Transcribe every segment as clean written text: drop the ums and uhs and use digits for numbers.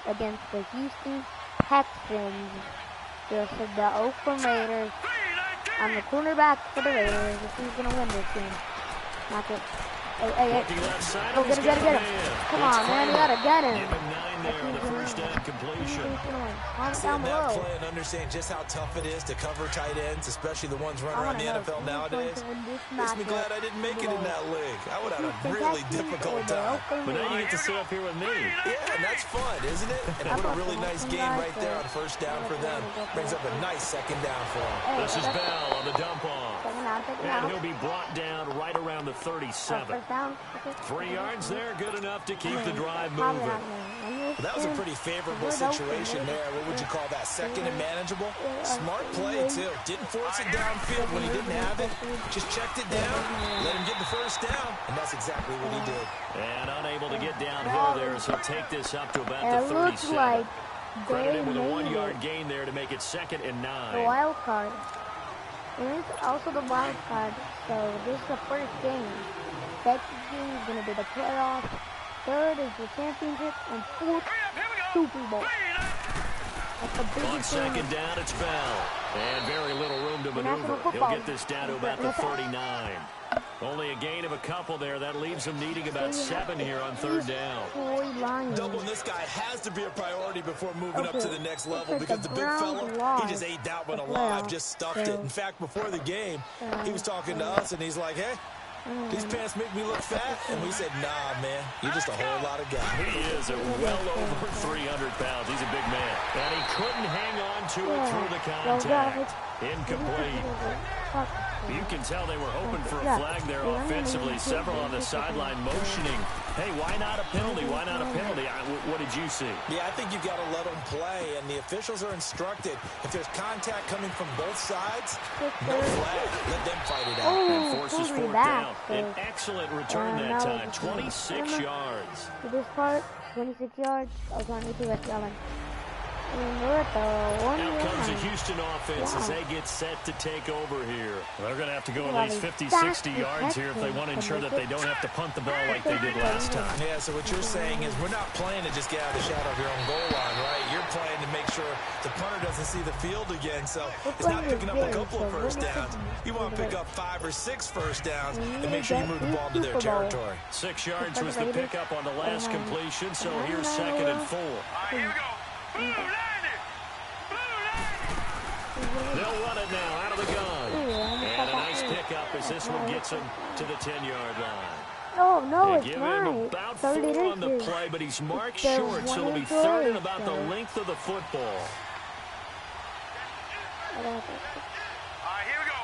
against the Houston Texans. This is the Oakland Raiders. I'm the cornerback for the Raiders. Who's going to win this game? Knock it. Hey. Go get him. Come on, man. You got to get him. Give him 9 there on the first down completion. Down below. Play and understand just how tough it is to cover tight ends, especially the ones running around the NFL nowadays. Makes me glad I didn't make it in that league. I would have a really difficult time. But now you get to sit up here with me. Yeah, and that's fun, isn't it? And put a really nice game right there on first down for them. Brings up a nice second down for them. This is Bell on the dump off. And he'll be brought down right around the 37. 3 yards there, good enough to keep the drive moving. Well, that was a pretty favorable situation there. What would you call that? Second and manageable? Smart play, too. Didn't force it downfield when he didn't have it. Just checked it down, let him get the first down, and that's exactly what he did. And unable to get downhill there, so take this up to about the 37. Credit him with a 1-yard gain there to make it 2nd and 9. The wild card. And it's also the wild card, so this is the first game. Second game is going to be the playoffs. Third is the championship, and fourth, Super Bowl. On second down, it's Bell. And very little room to maneuver. He'll get this down to about the 39. Only a gain of a couple there. That leaves him needing about 7 here on third down. Doubling this guy has to be a priority before moving up to the next level because the big fella, he just ate that one alive, just stuffed it. In fact, before the game, he was talking to us, and he's like, hey, these pants make me look fat. And we said, nah, man, you're just a whole lot of guy. He is well over 300 pounds. He's a big man. And he couldn't hang on to it through the contact. Incomplete. You can tell they were hoping for a flag there offensively. Several on the sideline motioning. Hey, why not a penalty? Why not a penalty? What did you see? Yeah, I think you've got to let them play, and the officials are instructed. If there's contact coming from both sides, no flag. Let them fight it out. And forces fourth down. An excellent return that time. 26 yards. To this part, 26 yards. I was trying to do it, Allen. Now comes the Houston offense as they get set to take over here. They're going to have to go at least 50, 60 yards here if they want to ensure that they don't have to punt the ball like they did last time. Yeah, so what you're saying is we're not playing to just get out of the shadow of your own goal line, right? You're playing to make sure the punter doesn't see the field again, so it's not picking up a couple of first downs. You want to pick up 5 or 6 first downs and make sure you move the ball into their territory. 6 yards was the pickup on the last completion, so here's 2nd and 4. Here we go. They'll run it now out of the gun. And a nice pickup as this one gets him to the 10-yard line. Oh, no, They it's give not. him about 4 on the play, but he's marked short, so it'll be 3rd and about the length of the football. Here we go.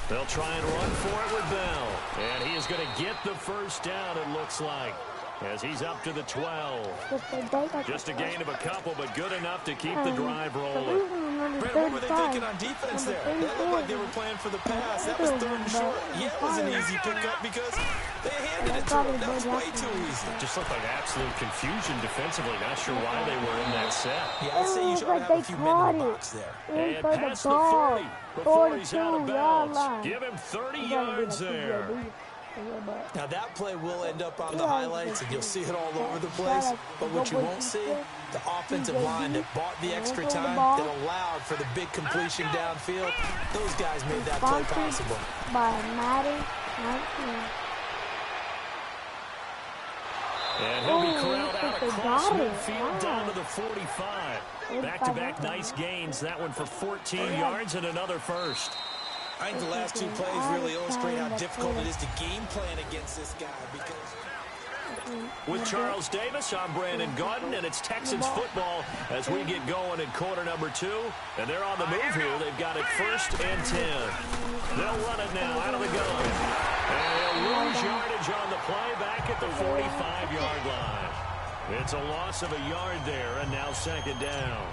They'll try and run for it with Bell. And he is going to get the first down, it looks like, as he's up to the 12. Just a gain of a couple, but good enough to keep the drive rolling. Brandon, what were they thinking on defense there? They looked like they were playing for the pass. That was 3rd and short. Yeah, it was an easy pickup because they handed it to them. That was way too easy. Just looked like absolute confusion defensively. Not sure why they were in that set. Yeah, I'd say you should have a few men in the box there. And past the 40 before he's out of bounds. Give him 30 yards there. Now that play will end up on the highlights and you'll see it all over the place, but what you won't see, the offensive line that bought the extra time, that allowed for the big completion downfield, those guys made that play possible. And he'll be corralled out across midfield down to the 45. Back-to-back nice gains, that one for 14 yards and another first. I think the last 2 plays really illustrate how difficult it is to game plan against this guy because... With Charles Davis, I'm Brandon Gordon, and it's Texans football as we get going in quarter number 2. And they're on the move here. They've got it 1st and 10. They'll run it now out of the gun. And they'll lose yardage on the play back at the 45-yard line. It's a loss of a yard there, and now 2nd down.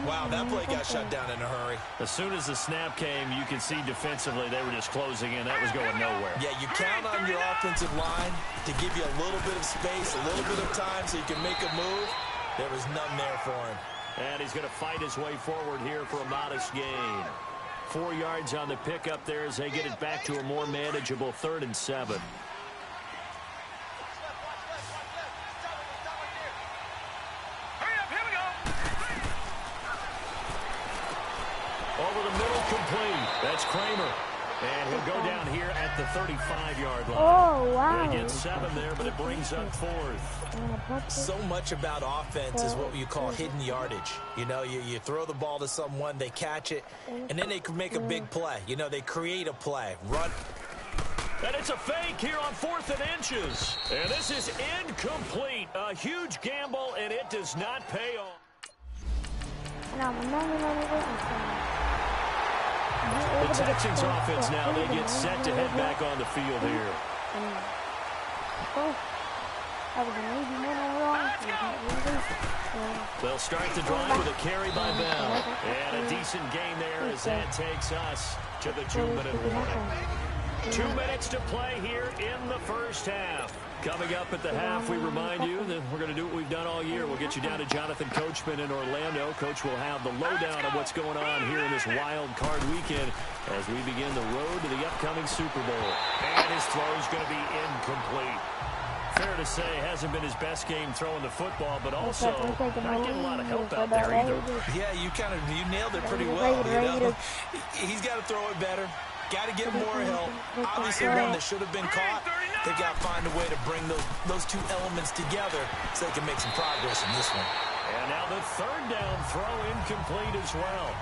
Wow, that play got shut down in a hurry. As soon as the snap came, you could see defensively they were just closing in. That was going nowhere. Yeah, you count on your offensive line to give you a little bit of space, a little bit of time so you can make a move. There was none there for him. And he's going to fight his way forward here for a modest gain. 4 yards on the pickup there as they get it back to a more manageable 3rd and 7. incomplete. That's Kramer. And he'll go down here at the 35-yard line. Oh, wow. They get 7 there, but it brings up 4th. So much about offense is what you call hidden yardage. You know, you throw the ball to someone, they catch it, and then they can make a big play. You know, they create a play, run. And it's a fake here on 4th and inches. And this is incomplete. A huge gamble, and it does not pay off. The Texans offense now, they get set to head back on the field here. They'll start the drive with a carry by Bell. And a decent gain there as that takes us to the 2-minute warning. 2 minutes to play here in the first half. Coming up at the half, we remind you that we're going to do what we've done all year. We'll get you down to Jonathan Coachman in Orlando. Coach will have the lowdown of what's going on here in this wild card weekend as we begin the road to the upcoming Super Bowl. And his throw is going to be incomplete. Fair to say, hasn't been his best game throwing the football, but also not getting a lot of help out there either. Yeah, you nailed it pretty well. You know? He's got to throw it better. Got to get more help. Obviously, one that should have been caught. They've got to find a way to bring those two elements together so they can make some progress in this one. And now the 3rd down throw incomplete as well.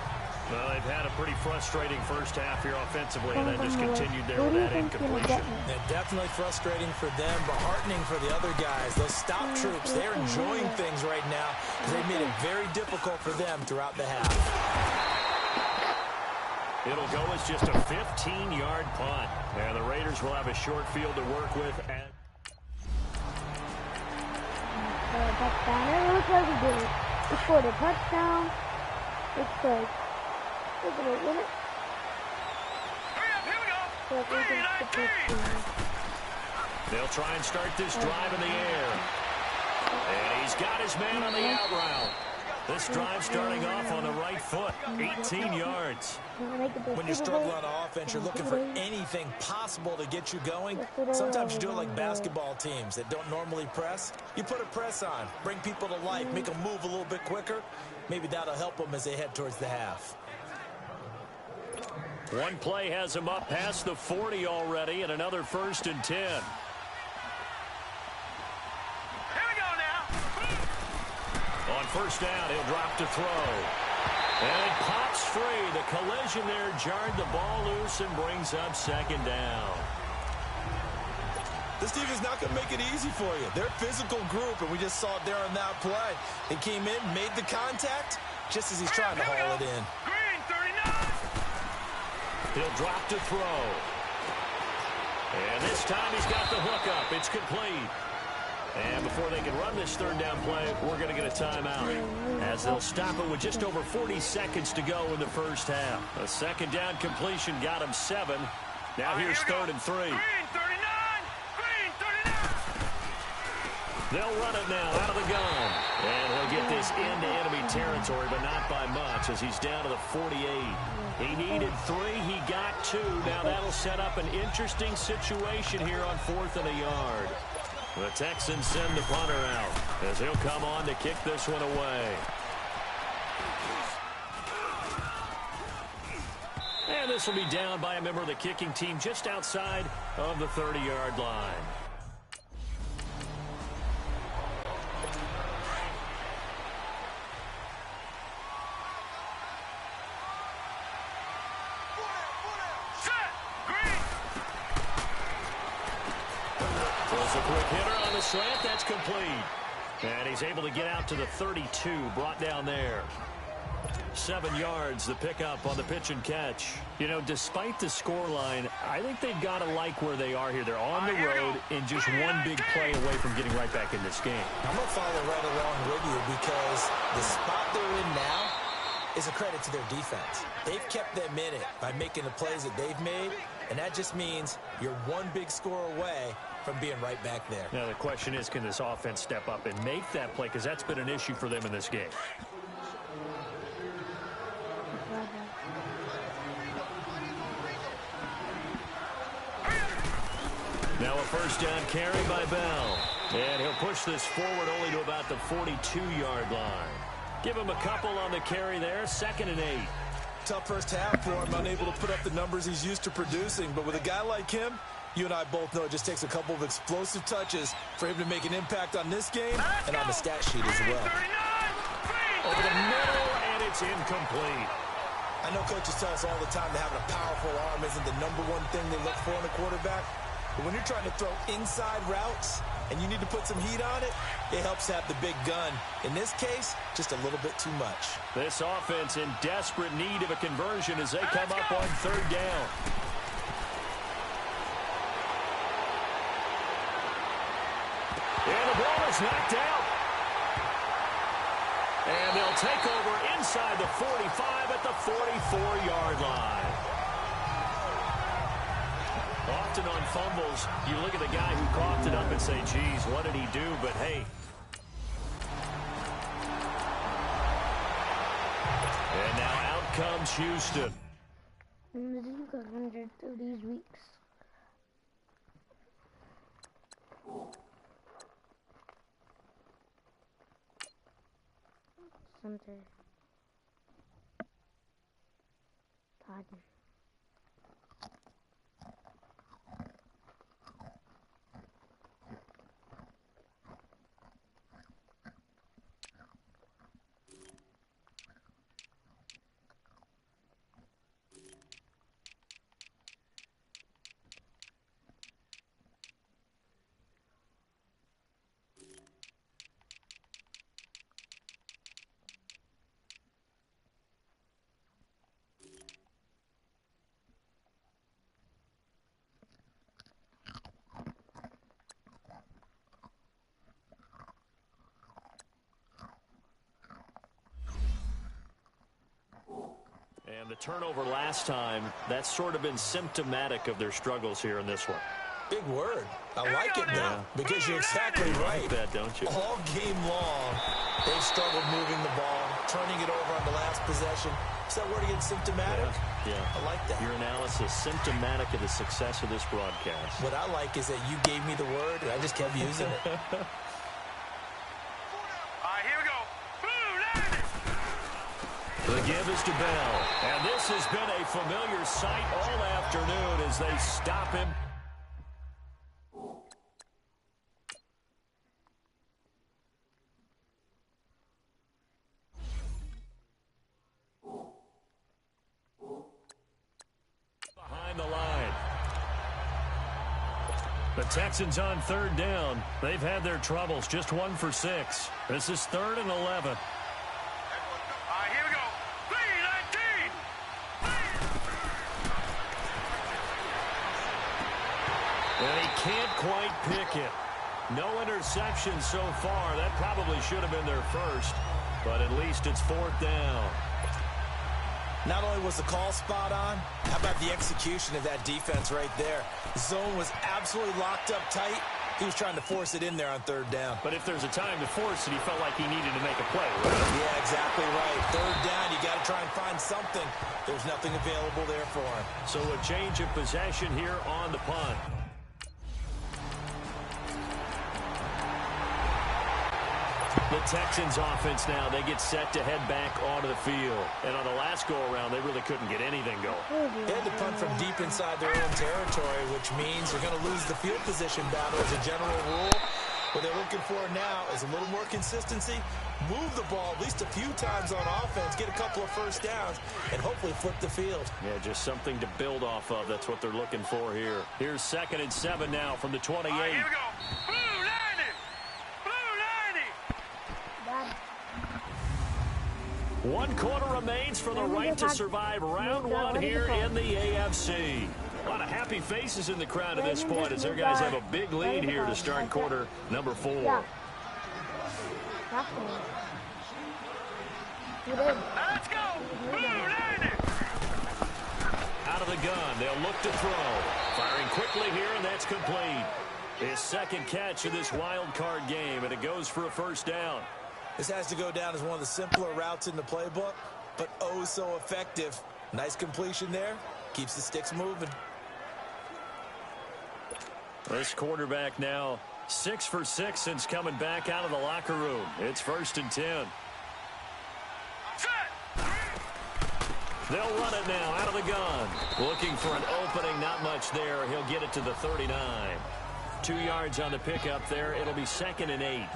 Well, they've had a pretty frustrating first half here offensively, and that just continued there with that incompletion. Yeah, definitely frustrating for them, but heartening for the other guys. Those stop troops, they're enjoying things right now because they made it very difficult for them throughout the half. It'll go as just a 15-yard punt. And the Raiders will have a short field to work with. Touchdown. It looks like we did it. We scored a touchdown. It's like, look at it, win it. Here we go. They'll try and start this drive in the air. And he's got his man on the out route. This drive starting off on the right foot, 18 yards. When you struggle on offense, you're looking for anything possible to get you going. Sometimes you do it like basketball teams that don't normally press. You put a press on, bring people to life, make them move a little bit quicker. Maybe that'll help them as they head towards the half. One play has him up past the 40 already, and another 1st and 10. On 1st down, he'll drop to throw. And it pops free. The collision there jarred the ball loose and brings up 2nd down. This defense is not going to make it easy for you. They're a physical group, and we just saw it there on that play. They came in, made the contact, just as he's trying to haul it in. Green, 39. He'll drop to throw. And this time he's got the hook up. It's complete. And before they can run this 3rd down play, we're going to get a timeout as they'll stop it with just over 40 seconds to go in the first half. A 2nd down completion got him 7. Now here's 3rd and 3. Green, 39. Green, 39. They'll run it now out of the gun. And he'll get this into enemy territory, but not by much as he's down to the 48. He needed 3. He got 2. Now that'll set up an interesting situation here on 4th and a yard. The Texans send the punter out as he'll come on to kick this one away. And this will be down by a member of the kicking team just outside of the 30-yard line. A quick hitter on the slant. That's complete. And he's able to get out to the 32, brought down there. 7 yards, the pickup on the pitch and catch. You know, despite the scoreline, I think they've got to like where they are here. They're on the road and just one big play away from getting right back in this game. I'm going to follow right along with you because the spot they're in now is a credit to their defense. They've kept them in it by making the plays that they've made, and that just means you're one big score away from being right back there. Now the question is, can this offense step up and make that play? Because that's been an issue for them in this game. Now a 1st down carry by Bell. And he'll push this forward only to about the 42-yard line. Give him a couple on the carry there. 2nd and 8. tough first half for him, unable to put up the numbers he's used to producing. But with a guy like him, you and I both know it just takes a couple of explosive touches for him to make an impact on this game and on the stat sheet as well. Over the middle, and it's incomplete. I know coaches tell us all the time that having a powerful arm isn't the #1 thing they look for in a quarterback. But when you're trying to throw inside routes and you need to put some heat on it, it helps have the big gun. In this case, just a little bit too much. This offense in desperate need of a conversion as they come up on 3rd down. And the ball is knocked out. And they'll take over inside the 45 at the 44-yard line. Often on fumbles, you look at the guy who coughed it up and say, geez, what did he do? But, hey. And now out comes Houston. Music 100 through these weeks. Center. Pardon. And the turnover last time, that's sort of been symptomatic of their struggles here in this one. Big word. I like it now because you're exactly right. You like that, don't you? All game long, they've struggled moving the ball, turning it over on the last possession. Is that word again, symptomatic? Yeah. I like that. Your analysis, symptomatic of the success of this broadcast. What I like is that you gave me the word, and I just kept using it. Here we go. The give is to Bell. And this has been a familiar sight all afternoon as they stop him. Behind the line. The Texans on 3rd down. They've had their troubles, just 1 for 6. This is 3rd and 11. Here we go. 3-19. And he can't quite pick it. No interception so far. That probably should have been their first, but at least it's 4th down. Not only was the call spot on, how about the execution of that defense right there? The zone was absolutely locked up tight. He was trying to force it in there on 3rd down. But if there's a time to force it, he felt like he needed to make a play, right? Yeah, exactly right. 3rd down, you got to try and find something. There's nothing available there for him. So a change of possession here on the punt. The Texans offense now, they get set to head back onto the field. And on the last go-around, they really couldn't get anything going. They had to punt from deep inside their own territory, which means they're going to lose the field position battle as a general rule. What they're looking for now is a little more consistency, move the ball at least a few times on offense, get a couple of first downs, and hopefully flip the field. Yeah, just something to build off of. That's what they're looking for here. Here's 2nd and 7 now from the 28. Here we go. Blue 90. Blue 90. 1 quarter remains for the right to survive round 1 here in the AFC. A lot of happy faces in the crowd at this point as their guys have a big lead here to start quarter number 4. Yeah. Let's go. Blue 90. Out of the gun, they'll look to throw. Firing quickly here, and that's complete. His 2nd catch of this wild card game, and it goes for a first down. This has to go down as one of the simpler routes in the playbook, but oh so effective. Nice completion there. Keeps the sticks moving. This quarterback now 6 for 6 since coming back out of the locker room. It's 1st and 10. Set. They'll run it now out of the gun. Looking for an opening, not much there. He'll get it to the 39. 2 yards on the pickup there. It'll be 2nd and 8.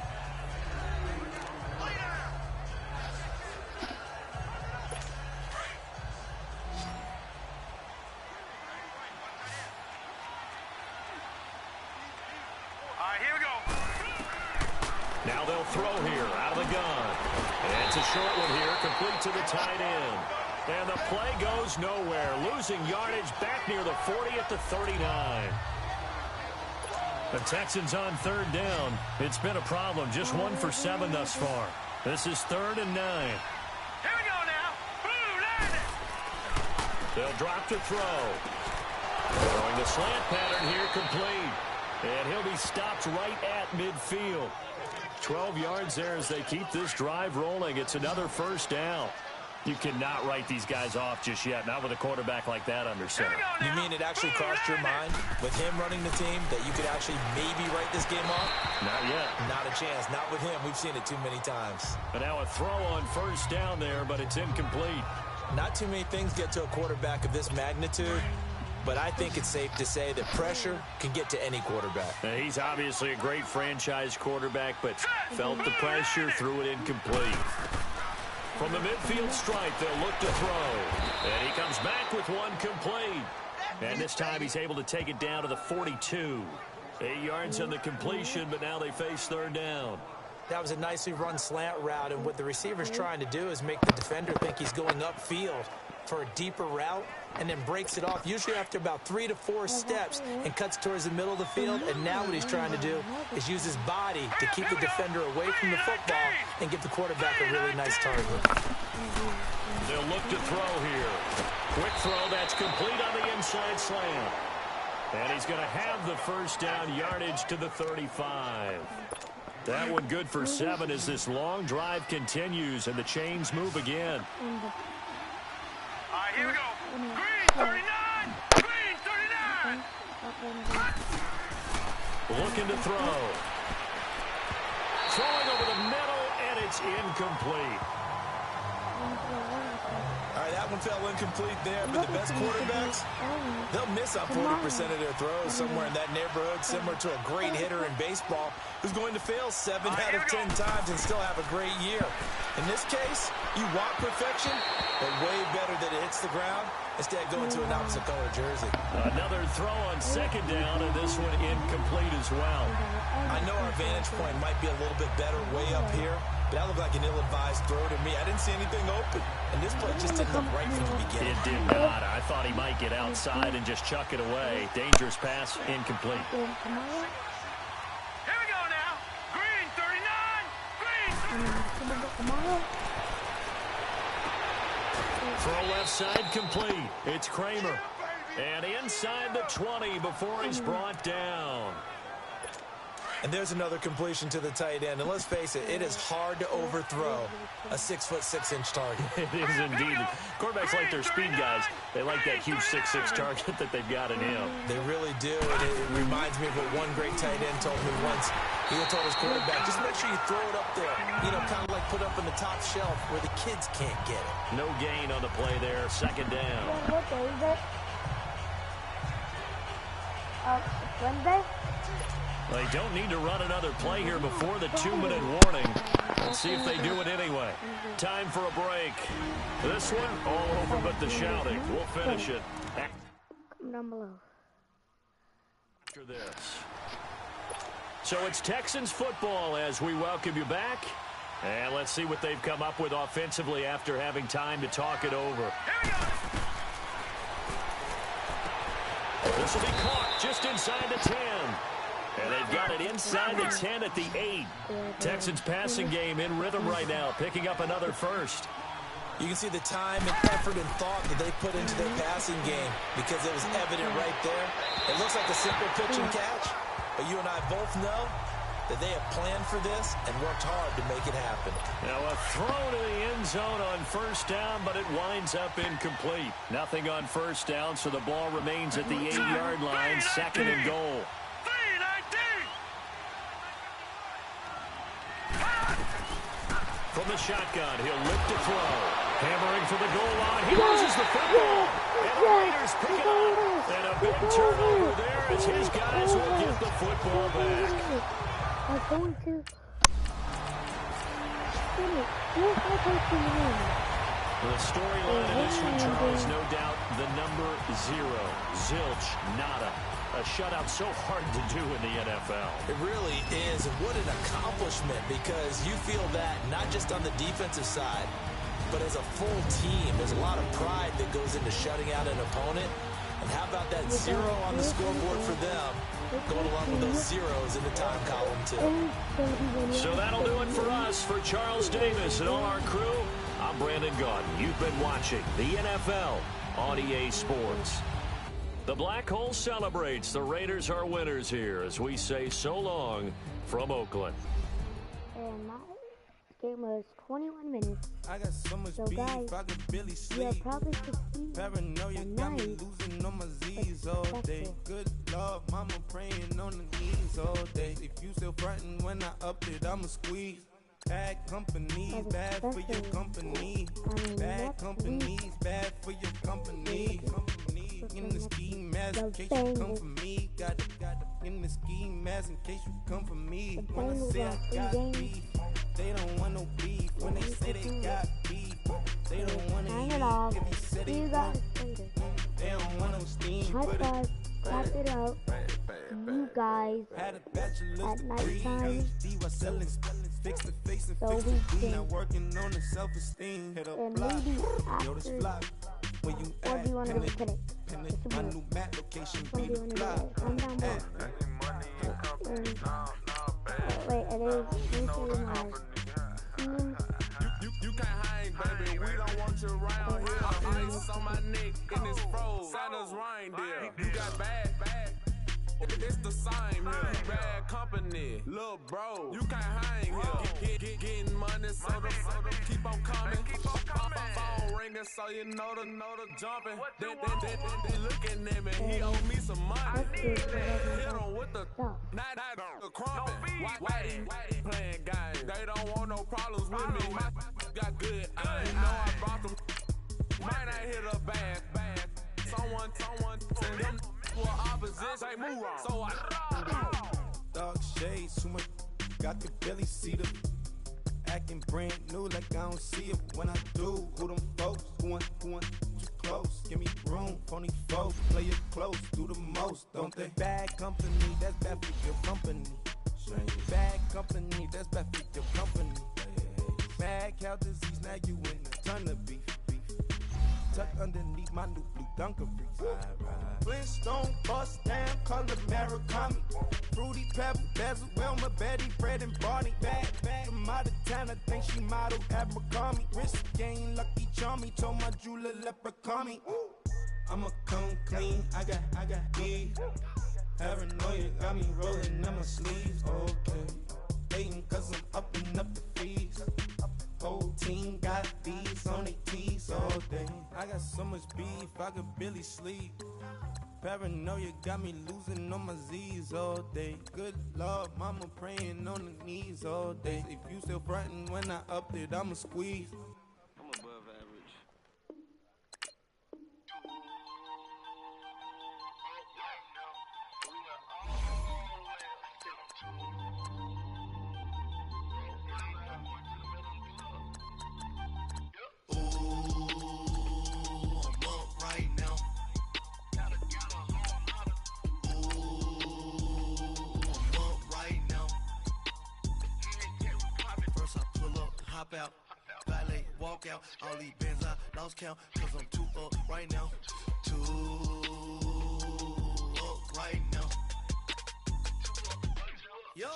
Here we go. Now they'll throw here out of the gun. And it's a short one here, complete to the tight end. And the play goes nowhere. Losing yardage back near the 40 at the 39. The Texans on 3rd down. It's been a problem. Just 1 for 7 thus far. This is 3rd and 9. Here we go now. Blue line it. They'll drop to throw. Throwing the slant pattern here complete. And he'll be stopped right at midfield. 12 yards there as they keep this drive rolling. It's another 1st down. You cannot write these guys off just yet, not with a quarterback like that under center. You mean it actually crossed your mind with him running the team that you could actually maybe write this game off? Not yet. Not a chance. Not with him. We've seen it too many times. But now a throw on 1st down there, but it's incomplete. Not too many things get to a quarterback of this magnitude, but I think it's safe to say that pressure can get to any quarterback. Now, he's obviously a great franchise quarterback, but felt the pressure, threw it incomplete. From the midfield stripe, they'll look to throw. And he comes back with one complete. And this time he's able to take it down to the 42. 8 yards on the completion, but now they face 3rd down. That was a nicely run slant route, and what the receiver's trying to do is make the defender think he's going upfield for a deeper route, and then breaks it off, usually after about 3 to 4 steps, and cuts towards the middle of the field. And now what he's trying to do is use his body to keep the defender away from the football and give the quarterback a really nice target. They'll look to throw here. Quick throw, that's complete on the inside slant. And he's going to have the 1st down, yardage to the 35. That one good for 7 as this long drive continues and the chains move again. Here we go. Green 39. Green 39. Looking to throw. Throwing over the middle, and it's incomplete. All right, that one fell incomplete there, but the best quarterbacks, they'll miss on 40% of their throws, somewhere in that neighborhood, similar to a great hitter in baseball who's going to fail 7 out of 10 times and still have a great year. In this case, you want perfection, but way better that it hits the ground instead of going to an opposite color jersey. Another throw on 2nd down, and this one incomplete as well. I know our vantage point might be a little bit better way up here, but that looked like an ill-advised throw to me. I didn't see anything open, and this play just didn't look right from the beginning. It did not. I thought he might get outside and just chuck it away. Dangerous pass, incomplete. Here we go now. Green 39. Green 39. Throw left side complete. It's Kramer. And inside the 20 before he's brought down. And there's another completion to the tight end. And let's face it, it is hard to overthrow a 6'6" target. It is indeed. Quarterbacks like their speed guys. They like that huge 6'6" target that they've got in him. They really do. And it reminds me of what one great tight end told me once. He told his quarterback, just make sure you throw it up there. You know, kind of like put up in the top shelf where the kids can't get it. No gain on the play there. 2nd down. Wednesday? They don't need to run another play here before the 2-minute warning. Let's see if they do it anyway. Time for a break. This one, all over but the shouting. We'll finish it Comment down below. after this. So it's Texans football as we welcome you back. And let's see what they've come up with offensively after having time to talk it over. This will be caught just inside the 10. And they've got it inside the 10 at the 8. Texans passing game in rhythm right now, picking up another 1st. You can see the time and effort and thought that they put into their passing game because it was evident right there. It looks like a simple pitch and catch, but you and I both know that they have planned for this and worked hard to make it happen. Now a throw to the end zone on 1st down, but it winds up incomplete. Nothing on 1st down, so the ball remains at the 8-yard line, 2nd and goal. From the shotgun, he'll look to throw. Hammering for the goal line. He loses the football. And the Raiders pick it up. And a big turnover there as his guys will get the football back. I'm going to... The storyline in this one, Charles, no doubt the number 0. Zilch, nada. A shutout so hard to do in the NFL. It really is, and what an accomplishment, because you feel that not just on the defensive side, but as a full team. There's a lot of pride that goes into shutting out an opponent. And how about that 0 on the scoreboard for them, going along with those zeros in the time column, too. So that'll do it for us. For Charles Davis and all our crew, I'm Brandon Gaudin. You've been watching the NFL on EA Sports. The Black Hole celebrates. The Raiders are winners here as we say so long from Oakland. And my game was 21 minutes. I got so much So beef, guys, I could barely you sleep. have probably succeeded Paranoia at got me night. losing on my Z's all day. Good Lord, mama praying on the knees all day. If you still frontin' when I up it, I'ma squeeze. Bad company, bad for your company. Bad companies, bad for your company. Company in the ski mask in case you come for me. Got it in the ski mask in case you come for me. When I say I got beef, they don't want no beef. When they say they got beef, they don't want Hang to it off. eat. If you say See they you guys later. they don't want no steam. High Put it five. Clap it out. You guys Had a bachelor's at degree, nighttime. PhD while selling, fix the face and So fix we the can- Now working on the self-esteem. Hit up And block, maybe yo, this after, block. Where you or at? do you want to Pin go it, today? pin Just it. a My minute. new map location What be do you the want to do? block. Calm down more. Wait, it is. Let me show you my team. You can't hang, baby. We don't want you around here. Ice on my neck in this fro. Santa's reindeer. You got bad. It's the same here. Bad company. Lil' bro, you can't hang here. Getting money, so the keep on coming. Phone ringing, so you know the jumping. They looking at me. He owe me some money. Hit him with the night the crumping. Whitey playing games. They don't want no problems with me. My got good. You know I brought them. Might not hit a bad. Someone send them for opposition. They move wrong. So I Dark shades, too much. Got the belly see the acting brand new like I don't see it when I do. Who them folks? Who want too close? Give me room, phony folks. Play it close, do the most, don't they? Bad company, that's bad for your company. Bad company, that's bad for your company. Mad cow disease, now you in a ton of beef. Tucked underneath my new blue dungarees. Flintstone, bust down, color Murakami. Fruity Pebble, Basil, Wilma, Betty, Fred, and Barney. Bad from out of town, I think she modeled Abercrombie. Wrist game, Lucky Charmy, told my jeweler leprechaun me. I'ma come clean, I got E. Paranoia got me rolling on my sleeves, okay. Hating cause I'm upping up the fees. Whole team got these on their tees all day. I got so much beef, I could barely sleep. Paranoia got me losing on my Z's all day. Good Lord, mama praying on the knees all day. If you still frontin' when I up it, I'ma squeeze. I'm above average. Hop out, valet, walk out. All these bands I lost count, cause I'm too up right now. Too up right now.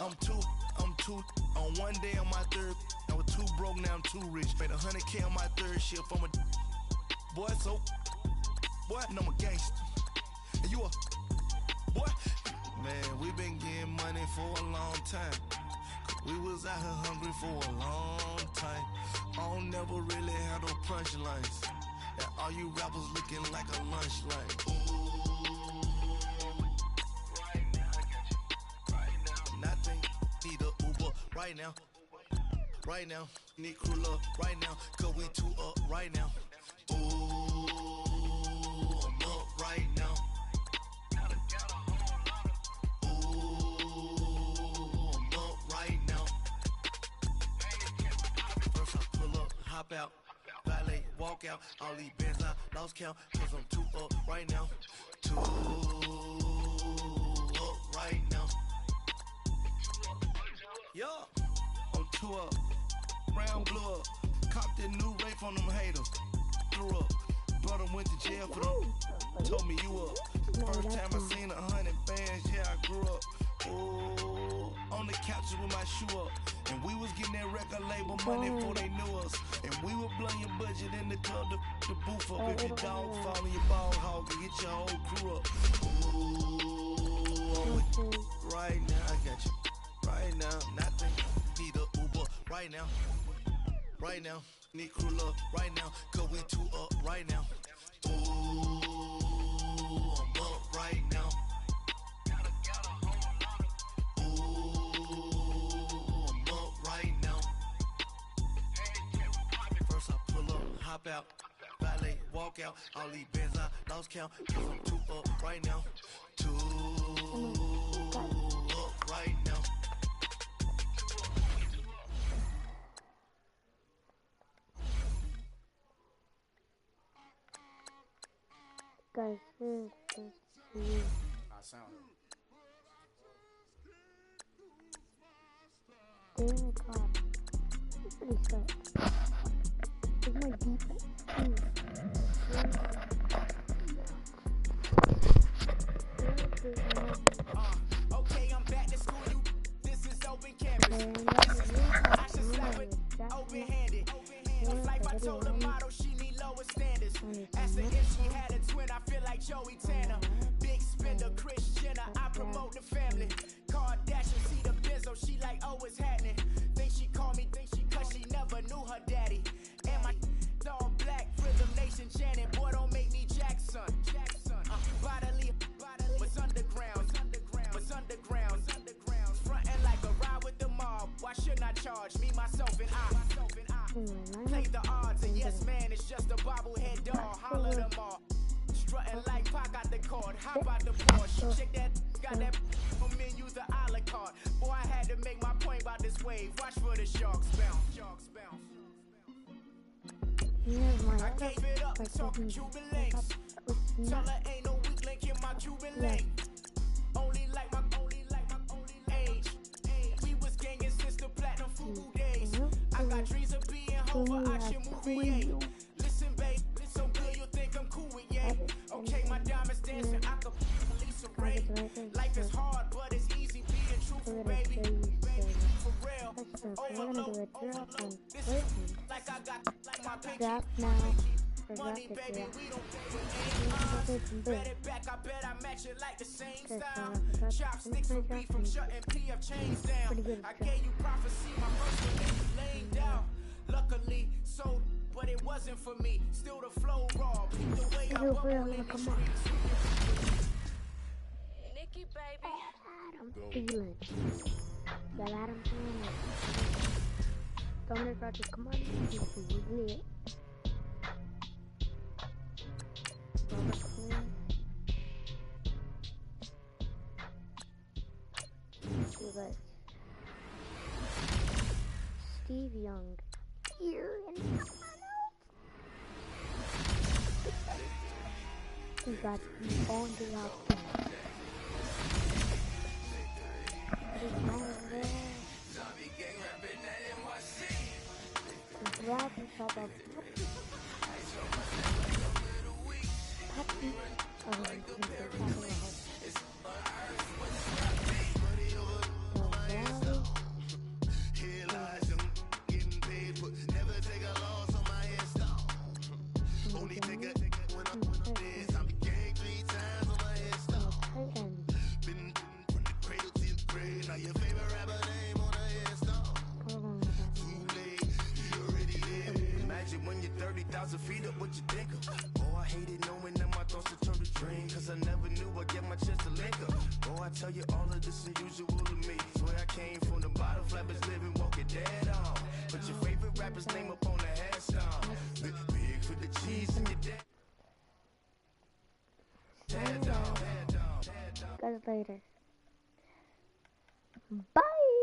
I'm too on one day on my third. I was too broke, now I'm too rich. Made 100K on my third shift from a boy, so boy, and I'm a gangster. And you a boy. Man, we been getting money for a long time. We was out here hungry for a long time. I don't never really have no punchlines. And all you rappers looking like a lunch line. Nothing, need a Uber right now. Need crew up right now, cause we two up right now. Ooh, I'm up right now. Ooh, I'm up right now. First I pull up, hop out, valet, walk out. All these bands I lost count, cause I'm two up right now. Two up right now. Yeah, I'm two up. Brown blew up. Copped that new rape on them haters. Threw up. Brother went to jail for them. Told me you up. First time I seen 100 bands, yeah, I grew up. Ooh, on the couches with my shoe up. And we was getting that record label money before they knew us. And we were blowing your budget in the club, the booth up. If your dog fall in your ball hog and get your whole crew up. Ooh, I'm with you. Right now, I got you. Right now, nothing. Need a Uber right now. Right now, need crew up right now, cause we two up right now. Ooh, I'm up right now. Ooh, I'm up right now. First I pull up, hop out, valet, walk out. All these bands I lost count, cause I'm two up right now. Two up right now. Guys, this is I sound they're in the car. It's pretty stuck. It's my defense. Okay, I'm back to school. This is open campus. I should slap it open-handed. Life I told the model she need lower standards. Asked her if she had a twin, I feel like Joey Tanner. Big spender, Kris Jenner, I promote the family. Kardashian, see the Benzo, she like, oh, it's happening. Think she called me, cause she never knew her daddy. And my all black, Rhythm Nation chanting, boy, don't make me Jackson. Bodily, was underground. Frontin' like a ride with the mob. Why shouldn't I charge me, myself, and I? Play the odds, and yes, man, it's just a bobblehead doll. Holler them all. Strutting like Pac out the court. Hop out the Porsche. Check that, got that menu, the a la carte. Boy, I had to make my point about this wave. Watch for the sharks bounce. I gave it up, talking Cuban links. Tell her ain't no weak link in my Cuban link. Only like my age. We was gangin' since the platinum Fubu days. I got dreams of being Hova, action movie. Listen, babe, so good you think I'm cool with yay. Okay, my diamonds dancing, I could Lisa Ray. Life is hard, but it's easy being truthful, baby. For real, overload. This is like I got like my pinky. Money, baby, we don't bet it back, I bet I match it like the same style. Chopsticks for beef from shutting PF chains down. I gave you prophecy, my first one laying down. Luckily, so, but it wasn't for me. Still the flow raw, keep the way I bubble in the streets. Nikki, baby. I'm feeling. That I'm feeling. Dominic Rogers, come on, you lit. Steve Young here in we got on the outside. When you're 30,000 feet up, what you think of? Oh, I hated knowing that my thoughts would turn to dream, cause I never knew I'd get my chance to link up. Oh, I tell you all of this unusual to me. Swear I came from the bottom, flat bitch living, walking dead on. Put your favorite rapper's name up on the headstone. Big for the cheese and your dad. Guys later. Bye.